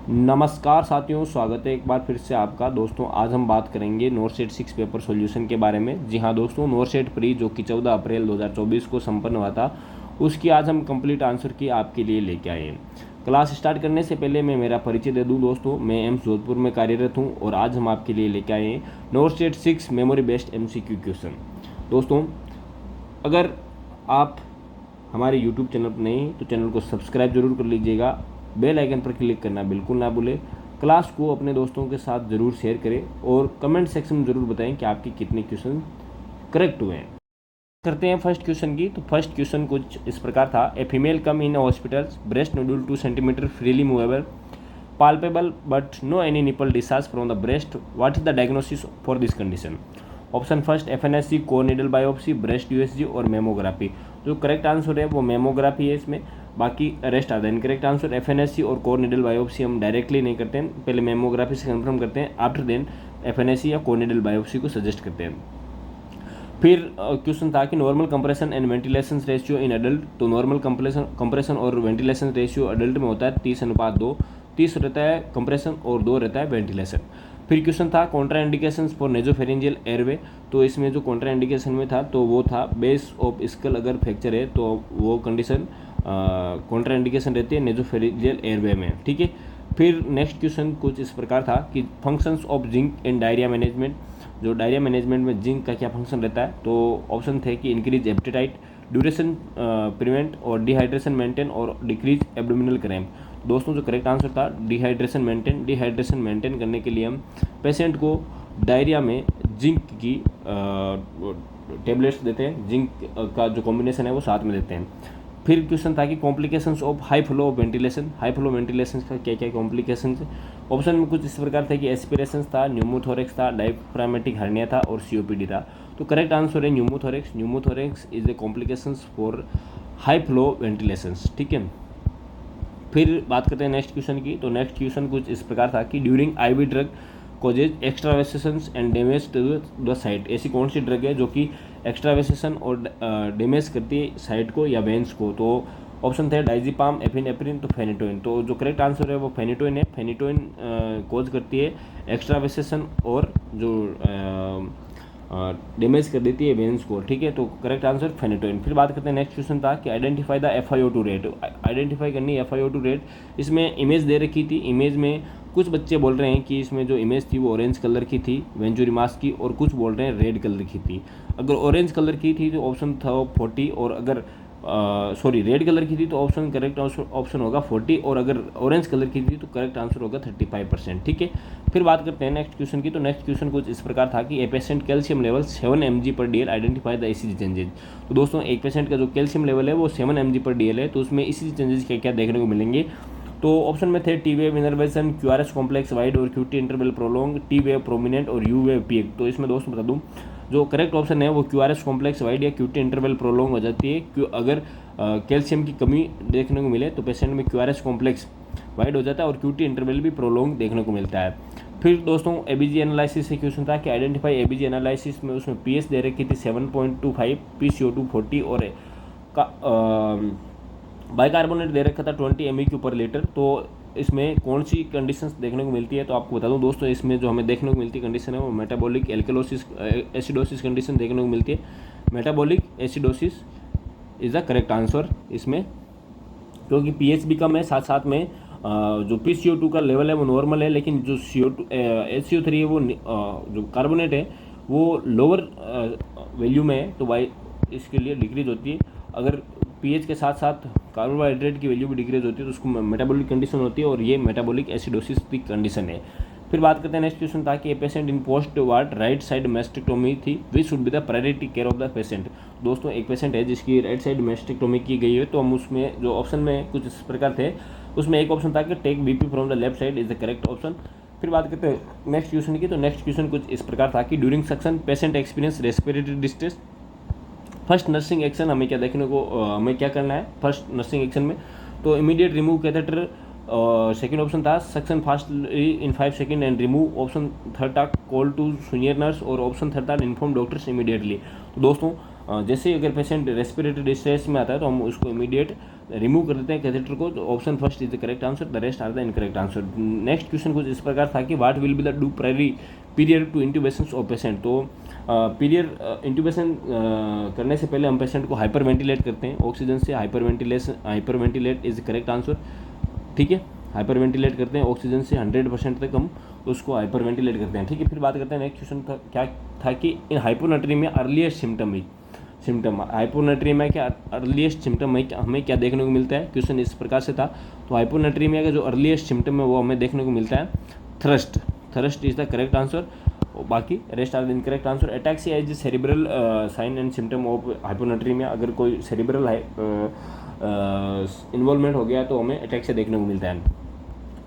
नमस्कार साथियों, स्वागत है एक बार फिर से आपका। दोस्तों आज हम बात करेंगे नोरसेट 6 पेपर सॉल्यूशन के बारे में। जी हाँ दोस्तों, नोरसेट प्री जो कि 14 अप्रैल 2024 को संपन्न हुआ था, उसकी आज हम कंप्लीट आंसर की आपके लिए लेके आए हैं। क्लास स्टार्ट करने से पहले मैं मेरा परिचय दे दूं दोस्तों, मैं एम्स जोधपुर में कार्यरत हूं और आज हम आपके लिए लेके आए हैं NORCET 6 memory based MCQ question. दोस्तों अगर आप हमारे YouTube चैनल पर नहीं तो चैनल को सब्सक्राइब जरूर कर लीजिएगा, बेल आइकन पर क्लिक करना बिल्कुल ना भूलें। क्लास को अपने दोस्तों के साथ ज़रूर शेयर करें और कमेंट सेक्शन में ज़रूर बताएं कि आपके कितने क्वेश्चन करेक्ट हुए हैं। करते हैं फर्स्ट क्वेश्चन की। तो फर्स्ट क्वेश्चन कुछ इस प्रकार था, a female come in hospitals, breast nodule 2 centimetre freely movable, palpable but no any nipple discharge from the breast. What is the diagnosis for this condition? Option first FNSC, core needle biopsy, breast USG और mammography. जो correct answer है वो mammography है इसमें, बाकी rest आता है incorrect answer. FNSC और कोर नीडल बायोप्सी हम डायरेक्टली नहीं करते हैं, पहले मेमोग्राफी से कंफर्म करते हैं, आफ्टर देन FNSC या कोर नीडल बायोप्सी को सजेस्ट करते हैं। फिर क्वेश्चन था कि normal compression and ventilation ratio in adult. तो नॉर्मल कंप्रेशन और वेंटिलेशन रेशियो अडल्ट में होता है 30:2, 30 रहता है कंप्रेशन और 2 रहता है वेंटिलेशन। फिर क्वेश्चन था Contra indications for nasopharyngeal airway. तो इसमें जो कॉन्ट्रा इंडिकेशन में था तो वो था बेस ऑफ स्कल अगर फ्रैक्चर है तो वो कंडीशन कॉन्ट्रा इंडिकेशन रहती है नेजोफेरेंजियल एयरवे में, ठीक है। फिर नेक्स्ट क्वेश्चन कुछ इस प्रकार था कि functions of zinc in diarrhoea management. जो डायरिया मैनेजमेंट में जिंक का क्या फंक्शन रहता है, तो ऑप्शन थे कि इंक्रीज एपेटाइट, ड्यूरेशन प्रिवेंट और डिहाइड्रेशन मेंटेन और डिक्रीज एब्डोमिनल क्रैम्प। दोस्तों जो करेक्ट आंसर था डिहाइड्रेशन मेंटेन करने के लिए हम पेशेंट को डायरिया में जिंक की टेबलेट्स देते हैं, जिंक का जो कॉम्बिनेशन है वो साथ में देते हैं। फिर क्वेश्चन था कि complications of high flow ventilation. High flow ventilation का क्या क्या कॉम्प्लिकेशंस। ऑप्शन में कुछ इस प्रकार थे कि एस्पिरेशंस था, न्यूमोथोरेक्स था, डायफ्रामेटिक हर्निया था और COPD था। तो करेक्ट आंसर है pneumothorax. Pneumothorax is a complications for high flow ventilations, ठीक है। फिर बात करते हैं नेक्स्ट क्वेश्चन की। तो नेक्स्ट क्वेश्चन कुछ इस प्रकार था कि during IV drug causes extravasations and damage to the site. ऐसी कौन सी ड्रग है जो कि एक्स्ट्रावेसेशन और डैमेज करती है साइट को या वेंस को। तो ऑप्शन थे डाइजिपाम, एफिनेफ्रिन, तो फेनिटोइन। तो जो करेक्ट आंसर है वो फेनिटोइन है। फेनिटोइन कॉज करती है एक्स्ट्रावेसेशन और जो डैमेज कर देती है वेंस को, ठीक है। तो करेक्ट आंसर फेनिटोइन। फिर बात करते हैं नेक्स्ट क्वेश्चन था कि identify the FiO2 rate. Identify करनी है FiO2 रेट। इसमें इमेज दे रखी थी, इमेज में कुछ बच्चे बोल रहे हैं कि इसमें जो इमेज थी वो ऑरेंज कलर की थी वेंचुरिमास की, और कुछ बोल रहे हैं रेड कलर की थी। अगर ऑरेंज कलर की थी तो ऑप्शन था 40, और अगर रेड कलर की थी तो ऑप्शन करेक्ट ऑप्शन होगा 40, और अगर ऑरेंज कलर की थी तो करेक्ट आंसर होगा 35%, ठीक है। फिर बात करते हैं नेक्स्ट क्वेश्चन की। तो नेक्स्ट क्वेश्चन कुछ इस प्रकार था कि a patient calcium level 7 mg/dl, identify the ECG changes. तो दोस्तों एक पेशेंट का जो कैल्शियम लेवल है वो 7 mg/dl है, तो उसमें ECG चेंजेज क्या क्या देखने को मिलेंगे। तो ऑप्शन में थे T wave innervation, QRS complex wide और QT interval prolong, T wave prominent और U वेव पीक। तो इसमें दोस्तों बता दूं जो करेक्ट ऑप्शन है वो QRS कॉम्प्लेक्स वाइड या QT इंटरवल प्रोलॉन्ग हो जाती है। क्यों अगर कैल्शियम की कमी देखने को मिले तो पेशेंट में QRS कॉम्प्लेक्स वाइड हो जाता है और QT इंटरवल भी प्रोलॉन्ग देखने को मिलता है। फिर दोस्तों ABG एनालिसिस से क्वेश्चन था कि आइडेंटिफाई ABG एनालिसिस में उसमें PS दे रखी थी 7.25, PCO2 40 और बाइकार्बोनेट दे रखा था 20 MEQ/लीटर। तो इसमें कौन सी कंडीशंस देखने को मिलती है, तो आपको बता दूं दोस्तों इसमें जो हमें देखने को मिलती कंडीशन है वो मेटाबॉलिक एल्कलोसिस एसिडोसिस कंडीशन देखने को मिलती है। Metabolic acidosis is the correct answer इसमें, क्योंकि pH भी कम है, साथ साथ में जो PCO2 का लेवल है वो नॉर्मल है, लेकिन जो HCO3 है वो जो कार्बोनेट है वो लोअर वैल्यू में है, तो वाई इसके लिए डिक्रीज होती है। अगर pH के साथ साथ कार्बोहाइड्रेट की वैल्यू भी डिक्रीज होती है तो उसको मेटाबॉलिक कंडीशन होती है, और ये मेटाबॉलिक एसिडोसिस की कंडीशन है। फिर बात करते हैं नेक्स्ट क्वेश्चन था कि a patient in post ward right side mastectomy थी, which should be the priority care of the patient. दोस्तों एक पेशेंट है जिसकी राइट साइड मेस्टेक्टोमी की गई है, तो हम उसमें जो ऑप्शन में कुछ इस प्रकार थे, उसमें एक ऑप्शन था कि take BP from the left side is the correct option. फिर बात करते हैं नेक्स्ट क्वेश्चन की। तो नेक्स्ट क्वेश्चन कुछ इस प्रकार था कि during suction patient experience respiratory distress. First nursing action हमें क्या देखने को हमें क्या करना है फर्स्ट नर्सिंग एक्शन में, तो immediate remove catheter. Second option था suction fastly in 5 second and remove. Option third था कॉल टू सीनियर नर्स, और ऑप्शन थर्ड था इन्फॉर्म डॉक्टर्स इमीडिएटली। तो दोस्तों जैसे ही अगर पेशेंट रेस्पिरेटरी डिस्ट्रेस में आता है तो हम उसको इमीडिएट रिमूव कर देते हैं कैथेटर को। तो option first is the correct answer, the rest are the incorrect answer. Next question कुछ इस प्रकार था कि what will be the due period to intubation of patient. तो पीरियड इंट्यूबेशन करने से पहले हम पेशेंट को हाइपर वेंटिलेट करते हैं ऑक्सीजन से। Hyper ventilate is correct answer, ठीक है। हाइपर वेंटिलेट करते हैं ऑक्सीजन से 100% तक हम उसको हाइपर वेंटिलेट करते हैं, ठीक है। फिर बात करते हैं नेक्स्ट क्वेश्चन क्या था कि इन हाइपोनेट्रीमिया अर्लीस्ट सिम्टम हाइपोनेट्रीमिया के अर्लीस्ट सिम्टम में हमें क्या देखने को मिलता है। क्वेश्चन इस प्रकार से था। तो हाइपोनेट्रीमिया का जो अर्लीस्ट सिम्टम है वो हमें देखने को मिलता है thrust is the correct answer. बाकी rest are the incorrect answer. Ataxia is cerebral sign and symptom of hyponatremia. अगर कोई सेरिब्रल इन्वॉल्वमेंट हो गया तो हमें एटैक्सिया देखने को मिलता है।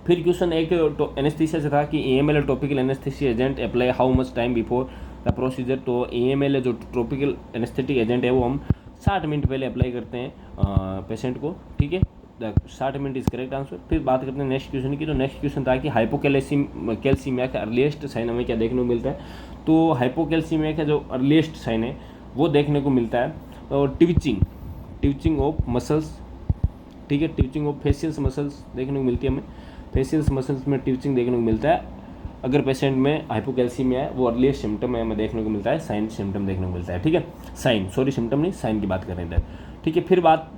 फिर क्वेश्चन एक एनेस्थीसिया से था कि EML topical anaesthesia agent apply how much time before the procedure. तो EML जो टॉपिकल एनेस्थेटिक एजेंट है वो हम 60 मिनट पहले अप्लाई करते हैं पेशेंट को, ठीक है। 60 मिनट इज करेक्ट आंसर। फिर बात करते हैं नेक्स्ट क्वेश्चन की। तो नेक्स्ट क्वेश्चन था कि हाइपोकैल्सीमिया का अर्लीस्ट साइन हमें क्या देखने को मिलता है। तो हाइपोकैल्सीमिया का जो अर्लीस्ट साइन है वो देखने को मिलता है और ट्विचिंग ऑफ मसल्स, ठीक है। ट्विचिंग ऑफ फेशियल मसल्स देखने को मिलती है हमें। फेशियल मसल्स में ट्विचिंग देखने को मिलता है अगर पेशेंट में हाइपोकैल्सीमिया है। वो अर्लीस्ट सिम्टम है हमें देखने को मिलता है, साइन सिम्टम देखने को मिलता है, ठीक है। सिम्टम नहीं, साइन की बात कर रहे हैं, ठीक है। फिर बात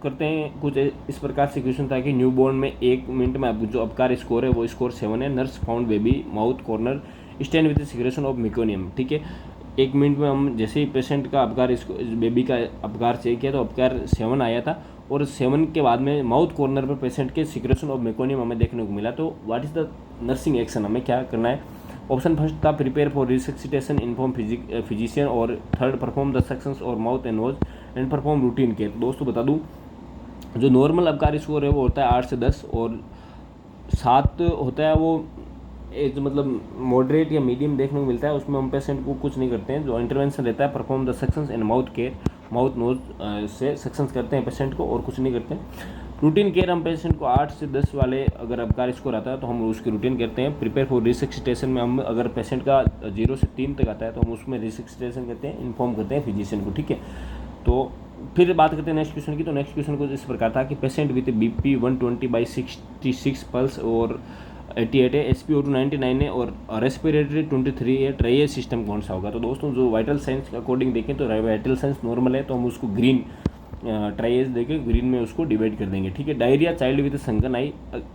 करते हैं कुछ इस प्रकार से क्वेश्चन था कि न्यूबॉर्न में 1 मिनट में जो अपकार स्कोर है वो स्कोर 7 है। Nurse found baby mouth corner stand with secretion of meconium, ठीक है। 1 मिनट में हम जैसे ही पेशेंट का अपकार बेबी का अपकार चेक किया तो अपकार 7 आया था और 7 के बाद में माउथ कॉर्नर पर पेशेंट के सिक्रेशन ऑफ मेकोनियम हमें देखने को मिला। तो what is the nursing action, हमें क्या करना है। ऑप्शन फर्स्ट था prepare for resuscitation, inform physician, और थर्ड परफॉर्म द सक्शंस और mouth and nose and perform routine care. तो दोस्तों बता दूं जो नॉर्मल अपकार स्कोर है वो होता है 8 से 10 और 7 होता है वो एज मतलब मॉडरेट या मीडियम देखने को मिलता है। उसमें हम पेशेंट को कुछ नहीं करते हैं। जो इंटरवेंशन रहता है perform the suctions and mouth care, mouth nose से सक्शंस करते हैं पेशेंट को और कुछ नहीं करते हैं। रूटीन केयर हम पेशेंट को 8 से 10 वाले अगर अपकार स्कोर आता है तो हम उसकी रूटीन करते हैं। प्रिपेयर फॉर रिसक्सिटेशन में हम अगर पेशेंट का 0 से 3 तक आता है तो हम उसमें रिसक्सिटेशन करते हैं, इन्फॉर्म करते हैं फिजिशियन को, ठीक है। तो फिर बात करते हैं नेक्स्ट क्वेश्चन की। तो नेक्स्ट क्वेश्चन कुछ इस प्रकार था कि पेशेंट विद BP 120/66 पल्स और 88 है, SpO2 99 है और रेस्पिरेटरी 23 है, ट्राइएज सिस्टम कौन सा होगा। तो दोस्तों जो वाइटल साइंस के अकॉर्डिंग देखें तो वाइटल साइंस नॉर्मल है तो हम उसको ग्रीन ट्राइएज देके ग्रीन में उसको डिवाइड कर देंगे, ठीक है। Diarrhoea, child with sunken eye,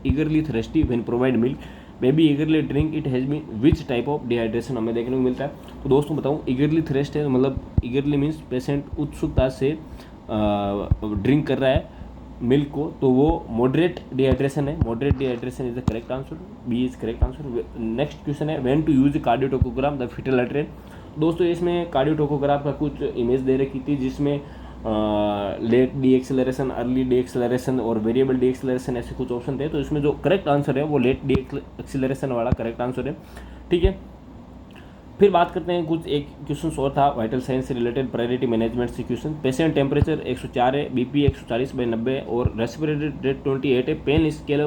eagerly thirsty when provide milk, baby eagerly drink, it has been which type of dehydration हमें देखने को मिलता है। तो दोस्तों बताऊँ ईगरली थ्रस्ट है मतलब ईगरली मीन्स पेशेंट उत्सुकता से ड्रिंक कर रहा है मिल्क को, तो वो मॉडरेट डिहाइड्रेशन है। Moderate dehydration is the correct answer, B is correct answer. Next question है when to use cardiotocogram the fetal अल्ट्रेन। दोस्तों इसमें कार्डियोटोकोग्राफ का कुछ इमेज दे रखी थी जिसमें late deceleration, early deceleration और वेरिएबल डी एक्सेलरेशन ऐसे कुछ ऑप्शन थे। तो इसमें जो करेक्ट आंसर है वो लेट डी एक्सेलरेशन वाला करेक्ट आंसर है, ठीक है। फिर बात करते हैं कुछ एक क्वेश्चन और था वाइटल साइंस से रिलेटेड प्रायोरिटी मैनेजमेंट से क्वेश्चन। पेशेंट टेम्परेचर 104 है, BP 140/90 और रेस्पिरेटरी रेट 28 है। पेन स्केल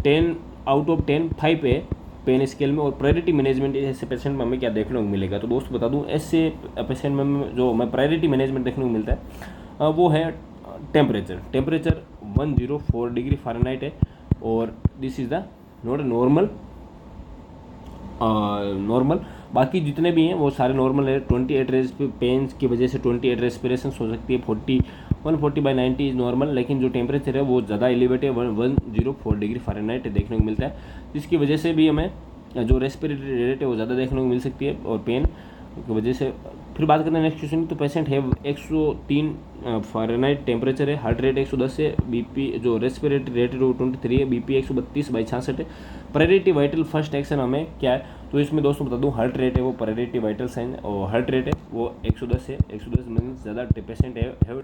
10 आउट ऑफ 10 5 है पेन स्केल में और प्रायोरिटी मैनेजमेंट ऐसे पेशेंट में हमें क्या देखने को मिलेगा। तो दोस्त बता दूं ऐसे पेशेंट में जो हमें प्रायोरिटी मैनेजमेंट देखने को मिलता है वो है टेम्परेचर 104 डिग्री फ़ारेनहाइट है और this is the not normal. बाकी जितने भी हैं वो सारे नॉर्मल है। 28 पेन की वजह से 28 रेस्पिरेशन हो सकती है, 140/90 इज नॉर्मल, लेकिन जो टेम्परेचर है वो ज़्यादा एलिवेट है, 104 डिग्री फ़ारेनहाइट देखने को मिलता है, जिसकी वजह से भी हमें जो रेस्पिरेटरी रेट है वो ज़्यादा देखने को मिल सकती है और पेन की वजह से। फिर बात करते हैं नेक्स्ट क्वेश्चन की। तो पेशेंट है 103 फ़ारेनहाइट टेम्परेचर है, हार्ट रेट 110 है, BP जो रेस्पिरेटरी रेट है वो 23 है, BP 132/66 है। प्रायोरिटी वाइटल फर्स्ट एक्शन हमें क्या है। तो इसमें दोस्तों बता दूं हार्ट रेट है वो प्रायोरिटी वाइटल साइन और हार्ट रेट है वो 110 है। 110 मीन्स ज़्यादा पेशेंट है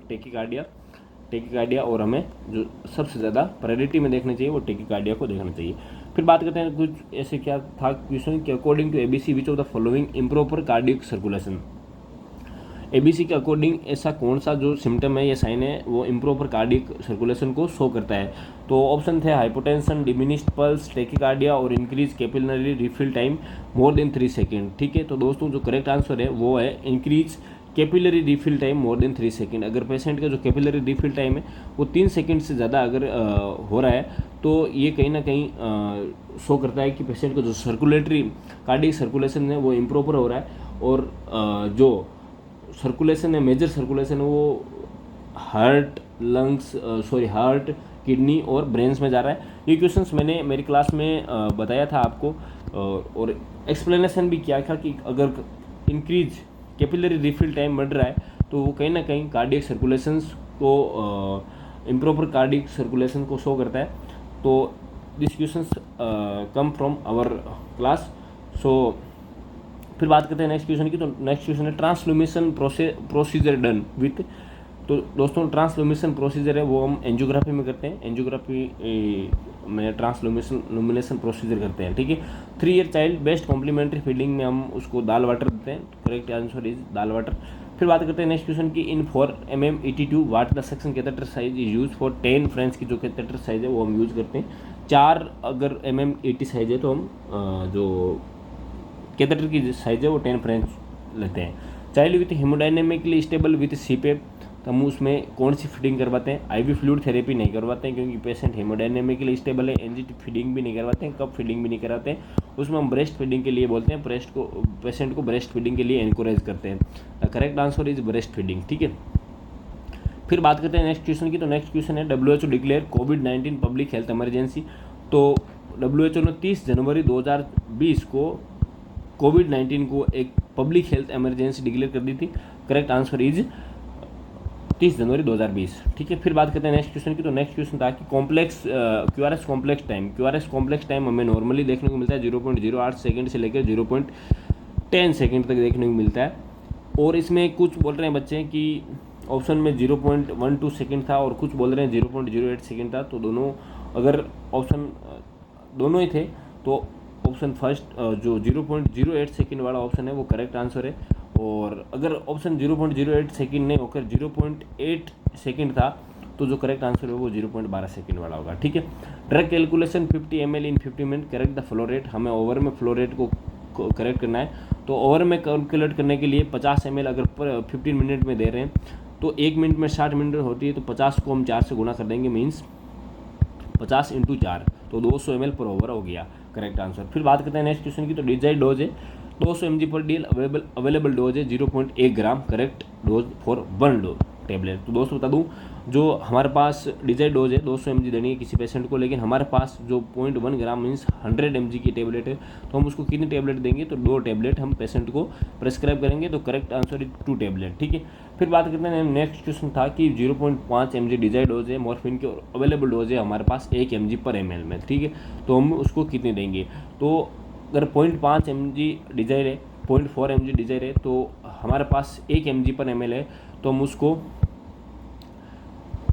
टेकिकार्डिया और हमें जो सबसे ज़्यादा प्रायोरिटी में देखना चाहिए वो टेकिकार्डिया को देखना चाहिए। फिर बात करते हैं कुछ ऐसे क्या था क्वेश्चन कि according to ABC which of the following improper cardiac circulation. ABC के अकॉर्डिंग ऐसा कौन सा जो सिम्टम है या साइन है वो इम्प्रॉपर कार्डियक सर्कुलेशन को शो करता है। तो ऑप्शन थे हाइपोटेंशन, डिमिनिश्ड पल्स, टेकिकार्डिया और increase capillary refill time more than 3 second, ठीक है। तो दोस्तों जो करेक्ट आंसर है वो है increase capillary refill time more than 3 second. अगर पेशेंट का जो कैपिलरी रिफिल टाइम है वो 3 सेकेंड से ज़्यादा अगर हो रहा है तो ये कहीं ना कहीं शो करता है कि पेशेंट का जो सर्कुलेटरी कार्डियक सर्कुलेशन है वो इम्प्रॉपर हो रहा है, और जो सर्कुलेशन है, मेजर सर्कुलेशन है, वो हार्ट हार्ट, किडनी और ब्रेन्स में जा रहा है। ये क्वेश्चंस मैंने मेरी क्लास में बताया था आपको, और एक्सप्लेनेशन भी किया था कि अगर इंक्रीज कैपिलरी रिफिल टाइम बढ़ रहा है तो वो कहीं ना कहीं कार्डियक सर्कुलेशंस को इम्प्रॉपर कार्डियक सर्कुलेशन को शो करता है। तो this questions come from our class. So फिर बात करते हैं नेक्स्ट क्वेश्चन की। तो नेक्स्ट क्वेश्चन है ट्रांसल्यूमिनेशन प्रोसीजर डन विथ। तो दोस्तों ट्रांसल्यूमिनेशन प्रोसीजर है वो हम एंजियोग्राफी में करते हैं, एंजियोग्राफी में ट्रांसल्यूमिनेशन प्रोसीजर करते हैं, ठीक है। 3 year child best complementary feeding में हम उसको दाल वाटर देते हैं, correct answer is dal water. फिर बात करते हैं नेक्स्ट क्वेश्चन की। In 4 mm ET2 what the suction catheter size is use for 10 French की जो कैथेटर साइज है वो हम यूज़ करते हैं। 4 अगर mm ET साइज है तो हम जो कैथेटर की साइज है वो 10 फ्रेंच लेते हैं। Child with hemodynamically stable with CPAP, तो हम उसमें कौन सी फीडिंग करवाते हैं? आईवी फ्लूइड थेरेपी नहीं करवाते हैं क्योंकि पेशेंट हेमोडायनेमिकली स्टेबल है। एनजीटी फीडिंग भी नहीं करवाते हैं, कप फीडिंग भी नहीं कराते हैं। उसमें हम ब्रेस्ट फीडिंग के लिए बोलते हैं, पेशेंट को ब्रेस्ट फीडिंग के लिए एनकरेज करते हैं। The correct answer is breast feeding, ठीक है। फिर बात करते हैं नेक्स्ट क्वेश्चन की। तो नेक्स्ट क्वेश्चन है WHO declare covid public health emergency. तो WHO ने 30 जनवरी 2020 को कोविड-19 को एक पब्लिक हेल्थ इमरजेंसी डिक्लेयर कर दी थी। करेक्ट आंसर इज 30 जनवरी 2020, ठीक है। फिर बात करते हैं नेक्स्ट क्वेश्चन की। तो नेक्स्ट क्वेश्चन था कि QRS कॉम्प्लेक्स टाइम हमें नॉर्मली देखने को मिलता है 0.08 सेकंड से लेकर 0.10 सेकंड तक देखने को मिलता है। और इसमें कुछ बोल रहे हैं बच्चे कि ऑप्शन में 0.12 सेकंड था और कुछ बोल रहे हैं 0.08 सेकंड था। तो दोनों अगर ऑप्शन दोनों ही थे तो ऑप्शन फर्स्ट जो 0.08 सेकंड वाला ऑप्शन है वो करेक्ट आंसर है। और अगर ऑप्शन 0.08 सेकंड नहीं होकर 0.8 सेकंड था तो जो करेक्ट आंसर है वो 0.12 सेकंड वाला होगा, ठीक है। Drug calculation 50 ml in 50 minute, correct the flow rate. हमें ओवर में फ्लो रेट को करेक्ट करना है। तो ओवर में कैलकुलेट करने के लिए 50 ml अगर 15 मिनट में दे रहे हैं तो 1 मिनट में 60 मिनट होती है, तो 50 को हम 4 से गुना कर देंगे, मीन्स 50 × 4 तो 200 ml पर ओवर हो गया, करेक्ट आंसर। फिर बात करते हैं नेक्स्ट क्वेश्चन की। तो डिजाइड डोज है 200 mg पर डील, अवेलेबल डोज है 0.1 ग्राम, करेक्ट डोज फॉर 1 टेबलेट। तो दोस्तों बता दूं जो हमारे पास डिजाइड डोज है 200 mg देनी है किसी पेशेंट को, लेकिन हमारे पास जो 0.1 ग्राम मीन्स 100 mg की टेबलेट है, तो हम उसको कितनी टेबलेट देंगे? तो 2 टेबलेट हम पेशेंट को प्रेस्क्राइब करेंगे। तो करेक्ट आंसर इज 2 टेबलेट, ठीक है। फिर बात करते हैं नेक्स्ट क्वेश्चन था कि 0.5 mg डिजाइड डोज है मॉर्फिन की, और अवेलेबल डोज है हमारे पास 1 mg पर ml में, ठीक है। तो हम उसको कितने देंगे? तो अगर 0.5 mg डिजाइर है, 0.4 mg डिजाइर है, तो हमारे पास 1 mg पर ml है, तो हम उसको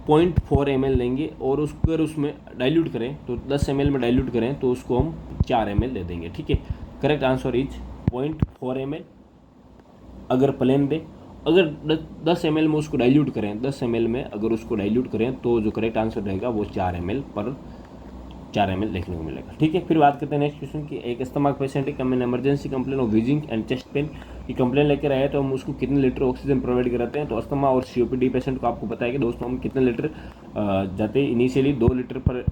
0.4 ml लेंगे। और उसको अगर उसमें डाइल्यूट करें तो 10 ml में डाइल्यूट करें तो उसको हम 4 ml दे देंगे, ठीक है। करेक्ट आंसर इज 0.4 ml अगर प्लेन दे। अगर 10 ml में उसको डाइल्यूट करें, 10 ml में अगर उसको डाइल्यूट करें तो जो करेक्ट आंसर रहेगा वो 4 ml पर 4 ml देखने को मिलेगा, ठीक है। फिर बात करते हैं नेक्स्ट क्वेश्चन की। एक स्टमक पेशेंट है, come emergency complain of wheezing and chest pain की कंप्लेन लेकर आए, तो हम उसको कितने लीटर ऑक्सीजन प्रोवाइड कराते हैं? तो अस्थमा और COPD पेशेंट को आपको पता है कि दोस्तों हम कितने लीटर जाते हैं, इनिशियली 2 लीटर पर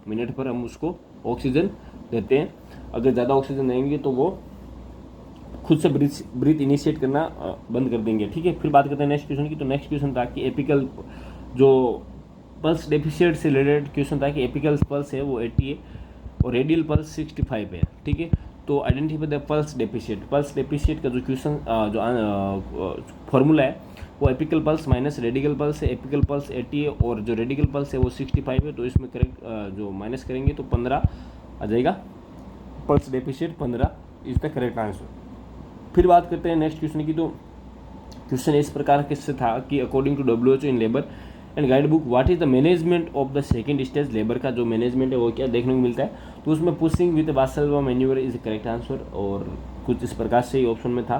मिनट पर हम उसको ऑक्सीजन देते हैं। अगर ज़्यादा ऑक्सीजन देंगे तो वो खुद से ब्रीथ इनिशिएट करना बंद कर देंगे, ठीक है। फिर बात करते हैं नेक्स्ट क्वेश्चन की। तो नेक्स्ट क्वेश्चन था कि एपिकल जो पल्स डेफिशिएट से रिलेटेड क्वेश्चन था कि एपिकल पल्स है वो 80 है और रेडियल पल्स 65 है, ठीक है। तो आइडेंटिफाई द पल्स डेफिशिएट का जो क्वेश्चन जो फॉर्मूला है वो apical pulse minus radical pulse है। एपिकल पल्स 80 है और जो रेडिकल पल्स है वो 65 है, तो इसमें करेक्ट जो माइनस करेंगे तो 15 आ जाएगा। Pulse deficit 15 is the correct answer. फिर बात करते हैं नेक्स्ट क्वेश्चन की। तो क्वेश्चन इस प्रकार किससे था कि according to WHO in labour and guide book what is the management of the second stage, labour का जो मैनेजमेंट है वो क्या देखने को मिलता है? तो उसमें pushing with valve manoeuvre is correct answer, और कुछ इस प्रकार से ही ऑप्शन में था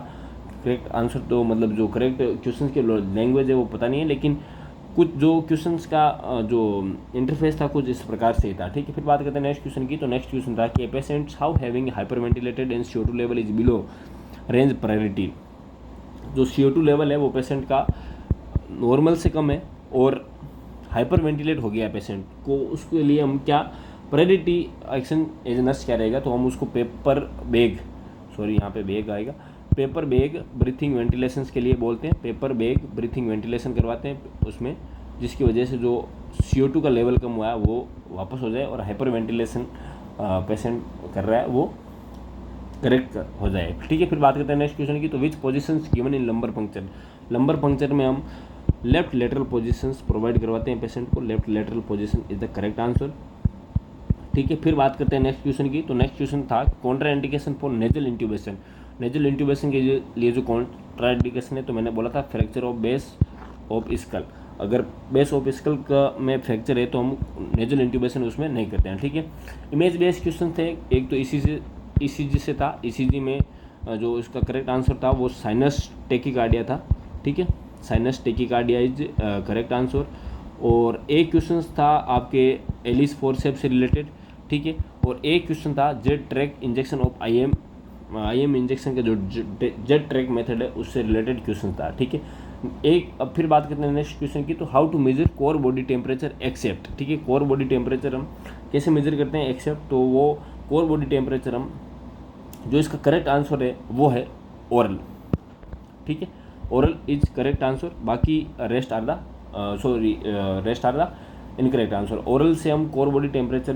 करेक्ट आंसर। तो मतलब जो करेक्ट क्वेश्चन की लैंग्वेज है वो पता नहीं है, लेकिन कुछ जो क्वेश्चंस का जो इंटरफेस था कुछ इस प्रकार से ही था, ठीक है। फिर बात करते हैं नेक्स्ट क्वेश्चन की। तो नेक्स्ट क्वेश्चन था कि patients how having hyper ventilated and CO2 level is below range priority. जो CO2 लेवल है वो पेशेंट का नॉर्मल से कम है और हाइपर वेंटिलेट हो गया पेशेंट को, उसके लिए हम क्या प्रायोरिटी एक्शन एज नर्स क्या रहेगा, तो हम उसको पेपर बैग आएगा, पेपर बैग ब्रीथिंग वेंटिलेशन के लिए बोलते हैं, पेपर बैग ब्रीथिंग वेंटिलेशन करवाते हैं उसमें, जिसकी वजह से जो CO2 का लेवल कम हुआ है वो वापस हो जाए और हाइपर वेंटिलेशन पेशेंट कर रहा है वो करेक्ट हो जाए। ठीक है, फिर बात करते हैं नेक्स्ट क्वेश्चन की। तो which positions given in lumbar puncture, lumbar puncture में हम लेफ्ट लेटरल पोजीशंस प्रोवाइड करवाते हैं पेशेंट को, left lateral position is the correct answer. ठीक है, फिर बात करते हैं नेक्स्ट क्वेश्चन की। तो नेक्स्ट क्वेश्चन था Contra indication for nasal intubation, nasal intubation के लिए जो कॉन्ट्रा इंडिकेशन है, तो मैंने बोला था fracture of base of skull, अगर बेस ऑफ स्कल का में फ्रैक्चर है तो हम नेजल इंट्यूबेशन उसमें नहीं करते हैं। ठीक है, इमेज बेस्ड क्वेश्चन थे, एक तो ECG से था, ECG में जो इसका करेक्ट आंसर था वो साइनस टेकिकार्डिया था। ठीक है, sinus tachycardia is correct answer. और एक क्वेश्चन था आपके एलिस फोर्सेप्स से रिलेटेड। ठीक है, और एक क्वेश्चन था jet track injection of IM injection का जो जेट ट्रैक मेथड है उससे रिलेटेड क्वेश्चन था। ठीक है, अब फिर बात करते हैं नेक्स्ट क्वेश्चन की। तो how to measure core body temperature except, ठीक है, कोर बॉडी टेम्परेचर हम कैसे मेजर करते हैं एक्सेप्ट, तो वो कोर बॉडी टेम्परेचर हम जो इसका करेक्ट आंसर है वो है ओरल। ठीक है, ओरल इज करेक्ट आंसर, बाकी rest are the incorrect answer. Oral से हम कोर बॉडी टेम्परेचर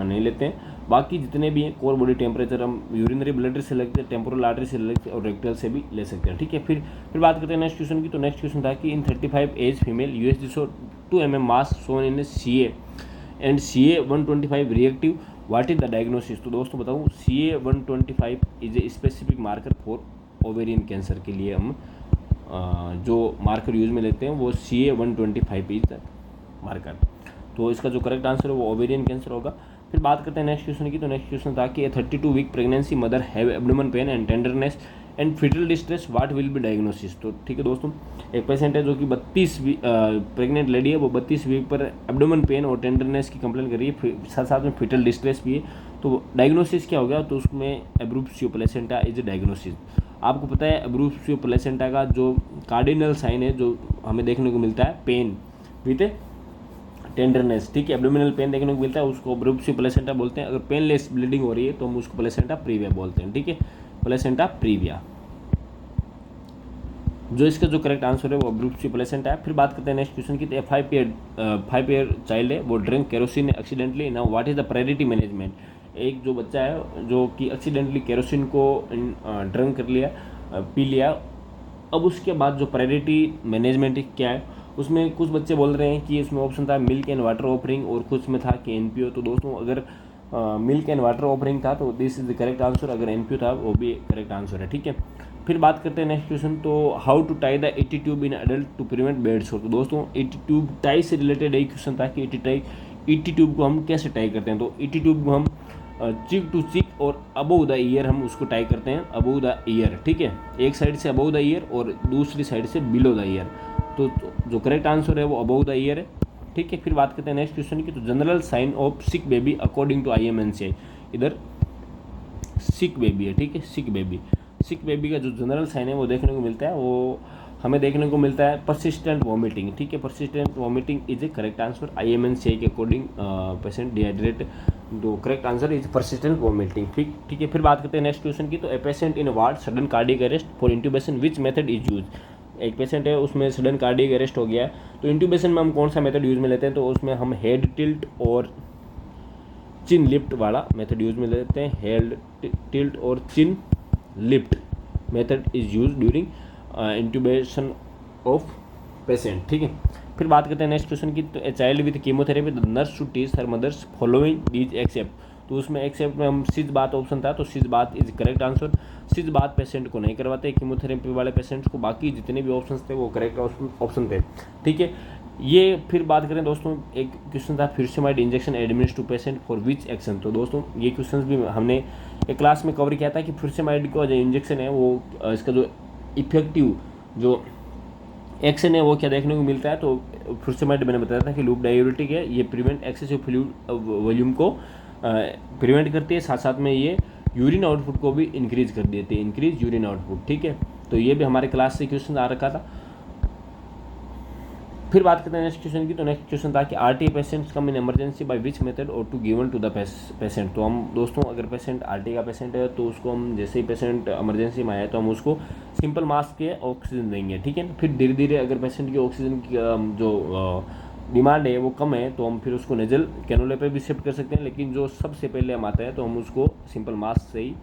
नहीं लेते हैं, बाकी जितने भी हैं कोर बॉडी टेम्परेचर हम यूरिनरी ब्लडर से लेते हैं, टेम्पोरल आर्टरी से लेते हैं और रेक्टल से भी ले सकते हैं। ठीक है, फिर बात करते हैं नेक्स्ट क्वेश्चन की। तो नेक्स्ट क्वेश्चन था कि in 35 age female USG show 2 mm mass shown in CA and CA 125 reactive, what is the diagnosis. तो दोस्तों बताऊँ, CA 125 is a specific marker for ovarian cancer के लिए हम जो मार्कर यूज में लेते हैं वो CA 125 इज द मार्कर, तो इसका जो करेक्ट आंसर है वो ओवेरियन कैंसर होगा। फिर बात करते हैं नेक्स्ट क्वेश्चन की। तो नेक्स्ट क्वेश्चन था कि 32 week pregnancy mother have abdomen pain and tenderness and foetal distress, what will be diagnosis. तो ठीक है दोस्तों, एक पेशेंट है जो कि 32 प्रेग्नेंट लेडी है, वो 32 वीक पर एब्डोमेन पेन और टेंडरनेस की कंप्लेन कर रही है, साथ साथ में फीटल डिस्ट्रेस भी है, तो डायग्नोसिस क्या हो गया, तो उसमें एब्रूप्सियो प्लेसेंटा इज ए डायग्नोसिस। आपको पता है एब्रूप्सियो प्लेसेंटा का जो कार्डिनल साइन है जो हमें देखने को मिलता है पेन विद टेंडरनेस। ठीक है, एब्डोमिनल पेन देखने को मिलता है, उसको एब्रूप्सियो प्लेसेंटा बोलते हैं। अगर पेनलेस ब्लीडिंग हो रही है तो हम उसको प्लेसेंटा प्रीविया बोलते हैं। ठीक है, प्लेसेंटा प्रीविया, जो इसका जो करेक्ट आंसर है वो एब्रूप्सियो प्लेसेंटा है। फिर बात करते हैं नेक्स्ट क्वेश्चन की। तो 5 ईयर चाइल्ड है, वो drink kerosene accidentally, now what is the priority management. एक जो बच्चा है जो कि एक्सीडेंटली केरोसिन को ड्रिंक कर लिया, पी लिया, अब उसके बाद जो प्रायोरिटी मैनेजमेंट क्या है, उसमें कुछ बच्चे बोल रहे हैं कि इसमें ऑप्शन था मिल्क एंड वाटर ऑफरिंग और कुछ में था कि NPO। तो दोस्तों अगर मिल्क एंड वाटर ऑफरिंग था तो this is the correct answer, अगर NPO था वो भी करेक्ट आंसर है। ठीक है, फिर बात करते हैं नेक्स्ट क्वेश्चन। तो how to tie the ET tube in adult to prevent bed sore. तो दोस्तों ET ट्यूब टाई से रिलेटेड एक क्वेश्चन था कि ET ट्यूब को हम कैसे टाई करते हैं। तो ET ट्यूब को हम चिक टू चिक और अबव द ईयर हम उसको टाई करते हैं, अबव द ईयर। ठीक है, एक साइड से अबव द ईयर और दूसरी साइड से बिलो द ईयर, तो जो करेक्ट आंसर है वो अबव द ईयर है। ठीक है, फिर बात करते हैं नेक्स्ट क्वेश्चन की। तो general sign of sick baby according to IMNCI, इधर सिक बेबी है। ठीक है, सिक बेबी का जो जनरल साइन है वो देखने को मिलता है, वो हमें देखने को मिलता है परसिस्टेंट वॉमिटिंग। ठीक है, persistent vomiting is A correct answer, IMNCI के अकॉर्डिंग पेशेंट डिहाइड्रेट, जो correct answer is persistent vomiting. ठीक है, फिर बात करते हैं नेक्स्ट क्वेश्चन की। तो ए patient in ward sudden cardiac arrest for intubation which method is use. एक पेशेंट है उसमें सडन कार्डियक अरेस्ट हो गया है, तो इंट्यूबेशन में हम कौन सा मेथड यूज में लेते हैं, तो उसमें हम हेड टिल्ट और चिन लिफ्ट वाला मेथड यूज में लेते हैं। हेड टिल्ट और chin lift method is use during intubation of patient. ठीक है, फिर बात करते हैं नेक्स्ट क्वेश्चन की। तो a child with chemotherapy the nurse should teach her mothers following these except. तो उसमें एक्सेप्ट में हम सिज बात ऑप्शन था, तो सिज बात इज करेक्ट आंसर। सिज बात पेशेंट को नहीं करवाते कीमोथेरेपी वाले पेशेंट्स को, बाकी जितने भी ऑप्शन थे वो करेक्ट ऑप्शन थे। ठीक है, ये फिर बात करें दोस्तों, एक क्वेश्चन था furosemide injection administer to patient for which action. तो दोस्तों ये क्वेश्चन भी हमने एक क्लास में कवर किया था कि फ्यूरसेमाइड का जो इंजेक्शन है वो इसका जो इफेक्टिव जो एक्शन है वो क्या देखने को मिलता है। तो फ्यूरसेमाइड मैंने बताया था कि लूप डायूरेटिक है, ये प्रिवेंट एक्सेसिव फ्लूइड वॉल्यूम को प्रिवेंट करती है, साथ साथ में ये यूरिन आउटपुट को भी इंक्रीज कर देती है, इंक्रीज यूरिन आउटपुट। ठीक है, तो ये भी हमारे क्लास से क्वेश्चन आ रखा था। फिर बात करते हैं नेक्स्ट क्वेश्चन की। तो नेक्स्ट क्वेश्चन था कि RTA patients come in emergency by which method और to given to the patient. तो हम दोस्तों अगर पेशेंट RTA का पेशेंट है तो उसको हम जैसे ही पेशेंट इमरजेंसी में आए तो हम उसको सिंपल मास्क के ऑक्सीजन देंगे, ठीक है। फिर धीरे धीरे अगर पेशेंट की ऑक्सीजन की जो डिमांड है वो कम है तो हम फिर उसको नेजल कैनुला पे भी शिफ्ट कर सकते हैं, लेकिन जो सबसे पहले हम आता है तो हम उसको सिंपल मास्क से ही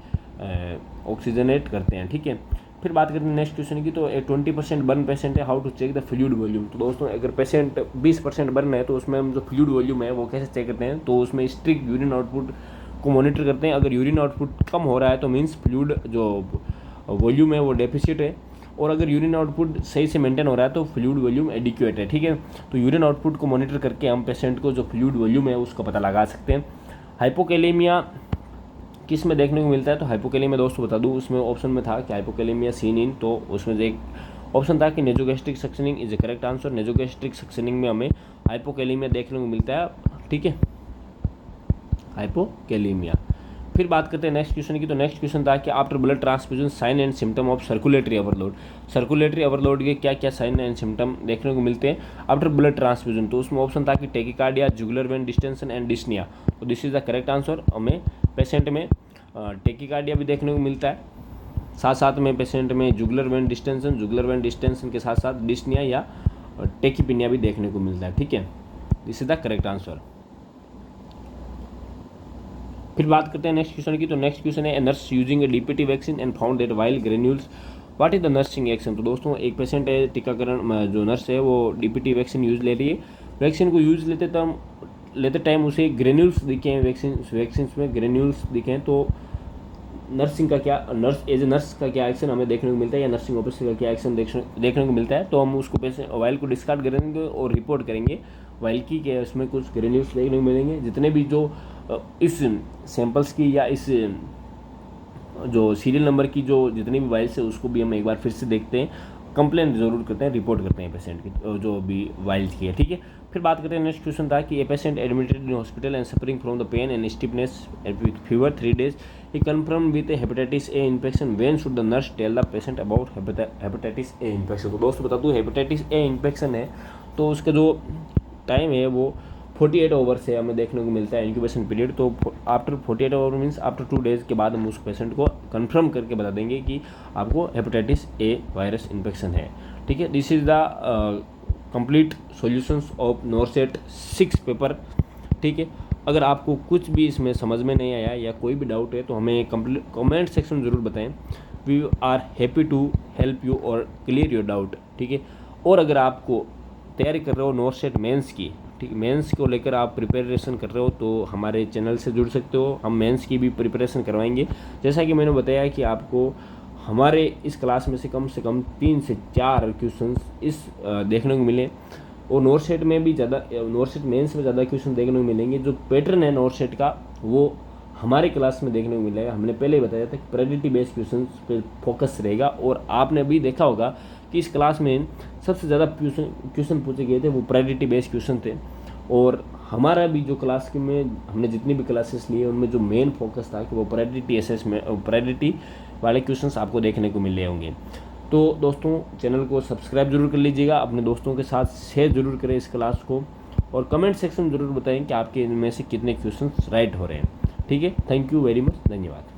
ऑक्सीजनेट करते हैं, ठीक है। फिर बात करते हैं नेक्स्ट क्वेश्चन की। तो 20% बर्न पेशेंट है, how to check the fluid volume. तो दोस्तों अगर पेशेंट 20% बर्न है तो उसमें हम जो फ्लूइड वॉल्यूम है वो कैसे चेक करते हैं, तो उसमें स्ट्रिक्ट यूरिन आउटपुट को मॉनिटर करते हैं। अगर यूरिन आउटपुट कम हो रहा है तो मीन्स फ्लूइड जो वॉल्यूम है वो डेफिसिट है, और अगर यूरिन आउटपुट सही से मेंटेन हो रहा है तो फ्लूइड वॉल्यूम एडिक्वेट है, ठीक है। तो यूरिन आउटपुट को मॉनिटर करके हम पेशेंट को जो फ्लूइड वॉल्यूम है उसका पता लगा सकते हैं। हाइपोकैलेमिया किस में देखने को मिलता है, तो हाइपोकैलेमिया दोस्तों बता दूं, उसमें ऑप्शन में था कि हाइपोकैलेमिया सीन इन, तो उसमें से एक ऑप्शन था कि nasogastric suctioning is A correct answer. Nasogastric suctioning में हमें हाइपोकैलेमिया देखने को मिलता है, ठीक है, हाइपोकैलेमिया। फिर बात करते हैं नेक्स्ट क्वेश्चन की। तो नेक्स्ट क्वेश्चन था कि after blood transfusion sign and symptom of circulatory overload. Circulatory overload के क्या क्या साइन एंड सिम्टम देखने को मिलते हैं आफ्टर ब्लड ट्रांसफ्यूजन। तो उसमें ऑप्शन था कि tachycardia, jugular vein distension and dyspnoea. तो this is the correct answer. हमें पेशेंट में टेकिकार्डिया भी देखने को मिलता है, साथ साथ में पेशेंट में जुगुलर वेन डिस्टेंशन के साथ साथ डिस्निया या टेकिपिनिया भी देखने को मिलता है, ठीक है। This is the correct answer. फिर बात करते हैं नेक्स्ट क्वेश्चन की। तो नेक्स्ट क्वेश्चन है nurse using A DPT vaccine and found that while granules what is the nursing action. तो दोस्तों एक पेशेंट है, टीकाकरण जो नर्स है वो DPT वैक्सीन यूज ले रही है। वैक्सीन को यूज लेते टाइम उसे ग्रेन्यूल्स दिखे हैं, वैक्सीन में ग्रेन्यूल्स दिखे हैं, तो नर्सिंग का क्या एज ए नर्स का क्या एक्शन हमें देखने को मिलता है या नर्सिंग ऑफिसर का क्या एक्शन देखने को मिलता है। तो हम उसको पेशेंट वाइल को डिस्कार्ड करेंगे और रिपोर्ट करेंगे वाइल की कि उसमें कुछ ग्रेन्यूल्स देखने को मिलेंगे। जितने भी जो इस सैंपल्स की या इस जो सीरियल नंबर की जो जितनी भी वाइल्स है उसको भी हम एक बार फिर से देखते हैं, कंप्लेंट जरूर करते हैं, रिपोर्ट करते हैं पेशेंट की जो भी वाइल्स की है, ठीक है। फिर बात करते हैं नेक्स्ट क्वेश्चन था कि a patient admitted in hospital and suffering from the pain and stiffness with fever 3 days he confirm with hepatitis A infection when should the nurse tell the patient about hepatitis A infection. तो दोस्तों बता दूँ hepatitis A infection है तो उसका जो time है वो 48 आवर्स से हमें देखने को मिलता है इंक्यूबेशन पीरियड। तो after 48 hour means after 2 days के बाद हम उस पेशेंट को कंफर्म करके बता देंगे कि आपको हेपेटाइटिस ए वायरस इन्फेक्शन है, ठीक है। This is the complete solutions of NORCET 6 paper, ठीक है। अगर आपको कुछ भी इसमें समझ में नहीं आया या कोई भी डाउट है तो हमें कमेंट सेक्शन ज़रूर बताएं। We are happy to help you और क्लियर योर डाउट, ठीक है। और अगर आपको तैयारी कर रहे हो नॉरसेट मेंस की, ठीक, मेंस को लेकर आप प्रिपरेशन कर रहे हो तो हमारे चैनल से जुड़ सकते हो, हम मेंस की भी प्रिपरेशन करवाएंगे। जैसा कि मैंने बताया कि आपको हमारे इस क्लास में से कम 3 से 4 क्वेश्चंस इस देखने को मिले, और नॉरसेट में भी ज़्यादा, नॉरसेट मेंस में ज़्यादा क्वेश्चन देखने को मिलेंगे। जो पैटर्न है नॉरसेट का वो हमारे क्लास में देखने को मिलेगा। हमने पहले ही बताया था कि प्रायोरिटी बेस्ड क्वेश्चन पे फोकस रहेगा, और आपने भी देखा होगा कि इस क्लास में सबसे ज़्यादा क्वेश्चन पूछे गए थे वो प्रायोरिटी बेस्ड क्वेश्चन थे। और हमारा भी जो क्लास में हमने जितनी भी क्लासेस लिए उनमें जो मेन फोकस था कि वो प्रायोरिटी वाले क्वेश्चंस आपको देखने को मिले होंगे। तो दोस्तों चैनल को सब्सक्राइब जरूर कर लीजिएगा, अपने दोस्तों के साथ शेयर जरूर करें इस क्लास को, और कमेंट सेक्शन जरूर बताएं कि आपके इनमें से कितने क्वेश्चंस राइट हो रहे हैं, ठीक है। थैंक यू वेरी मच, धन्यवाद।